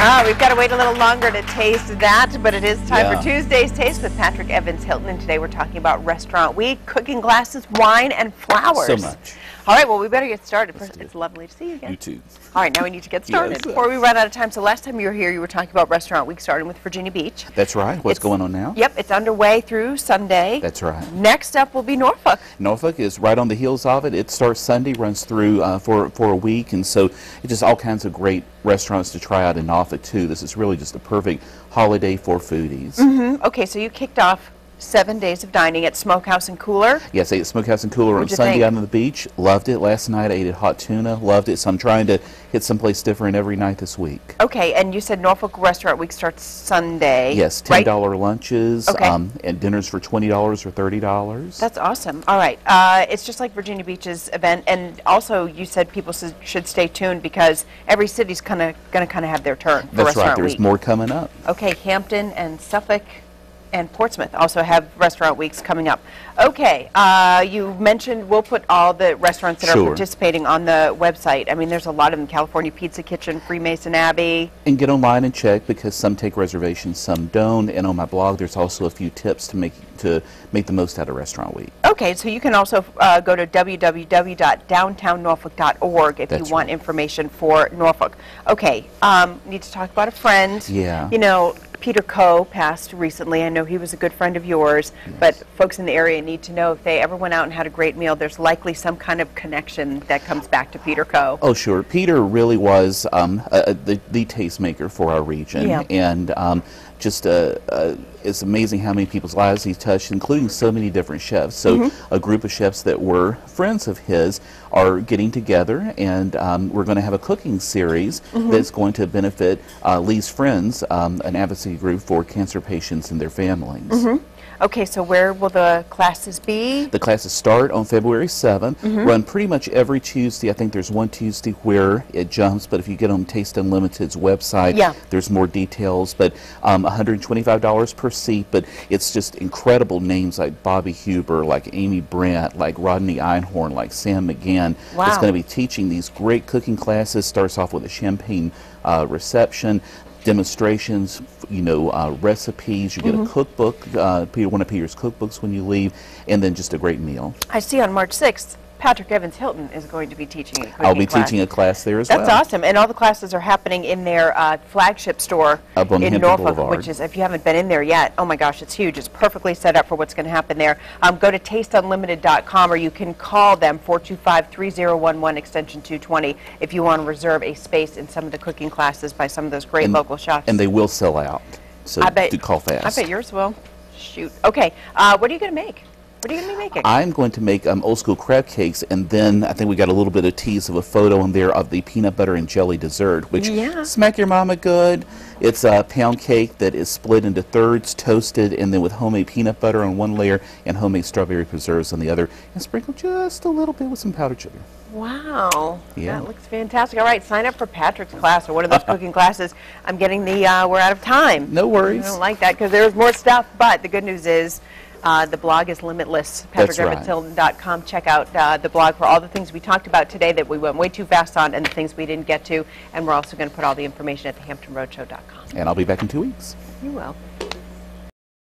We've got to wait a little longer to taste that, but it is time for Tuesday's Taste with Patrick Evans Hylton, and today we're talking about Restaurant Week, cooking classes, wine, and flowers. So much. All right, well, we better get started. First, it's lovely to see you again. You too. All right, now we need to get started. Yes. Before we run out of time, so last time you were here, you were talking about Restaurant Week starting with Virginia Beach. That's right. What's going on now? Yep, it's underway through Sunday. That's right. Next up will be Norfolk. Norfolk is right on the heels of it. It starts Sunday, runs through for a week, and so it's just all kinds of great restaurants to try out in Norfolk too. This is really just a perfect holiday for foodies. Okay, so you kicked off 7 days of dining at Smokehouse and Cooler. Yes, I ate at Smokehouse and Cooler on What'd you Sunday think? out on the beach. Loved it. Last night I ate at Hot Tuna. Loved it. So I'm trying to hit someplace different every night this week. Okay, and you said Norfolk Restaurant Week starts Sunday. Yes, $10 lunches and dinners for $20 or $30. That's awesome. All right, it's just like Virginia Beach's event, and also you said people should stay tuned because every city's going to have their turn for That's Restaurant right. There's Week. more coming up. Okay, Hampton and Suffolk and Portsmouth also have restaurant weeks coming up. Okay, you mentioned we'll put all the restaurants that are participating on the website. I mean, there's a lot of them: California Pizza Kitchen, Freemason Abbey. And get online and check because some take reservations, some don't. And on my blog, there's also a few tips to make the most out of Restaurant Week. Okay, so you can also go to www.downtownnorfolk.org if you want information for Norfolk. Okay, need to talk about a friend. Yeah. You know, Peter Coe passed recently. I know he was a good friend of yours, but folks in the area need to know if they ever went out and had a great meal, there's likely some kind of connection that comes back to Peter Coe. Oh, sure. Peter really was the tastemaker for our region. Yeah. And just it's amazing how many people's lives he's touched, including so many different chefs. So a group of chefs that were friends of his are getting together, and we're going to have a cooking series that's going to benefit Lee's Friends, an advocacy group for cancer patients and their families. Okay, so where will the classes be? The classes start on February 7th, run pretty much every Tuesday. I think there's one Tuesday where it jumps, but if you get on Taste Unlimited's website, there's more details. But $125 per seat, but it's just incredible names like Bobby Huber, like Amy Brandt, like Rodney Einhorn, like Sam McGann. Wow. That's going to be teaching these great cooking classes. Starts off with a champagne reception, demonstrations, recipes. You get a cookbook, one of Peter's cookbooks when you leave, and then just a great meal. I see on March 6th, Patrick Evans Hylton is going to be teaching a cooking I'll be class. teaching a class there as well. That's awesome, and all the classes are happening in their flagship store up on in Hampton Norfolk, Boulevard. which is, if you haven't been in there yet, oh my gosh, it's huge. It's perfectly set up for what's going to happen there. Go to tasteunlimited.com, or you can call them 425-3011 extension 220 if you want to reserve a space in some of the cooking classes by some of those great local chefs. And they will sell out, so do call fast. I bet yours will. Shoot. Okay, what are you going to make? What are you going to be making? I'm going to make old school crab cakes, and then I think we got a little bit of tease of a photo in there of the peanut butter and jelly dessert, which smack your mama good. It's a pound cake that is split into thirds, toasted, and then with homemade peanut butter on one layer and homemade strawberry preserves on the other, and sprinkled just a little bit with some powdered sugar. Wow, Yeah. that looks fantastic. All right, sign up for Patrick's class or one of those cooking classes. I'm getting the, we're out of time. No worries. I don't like that because there's more stuff, but the good news is the blog is limitless, patrickevanshylton.com. Check out the blog for all the things we talked about today that we went way too fast on and the things we didn't get to, and we're also going to put all the information at thehamptonroadshow.com. And I'll be back in 2 weeks. You will.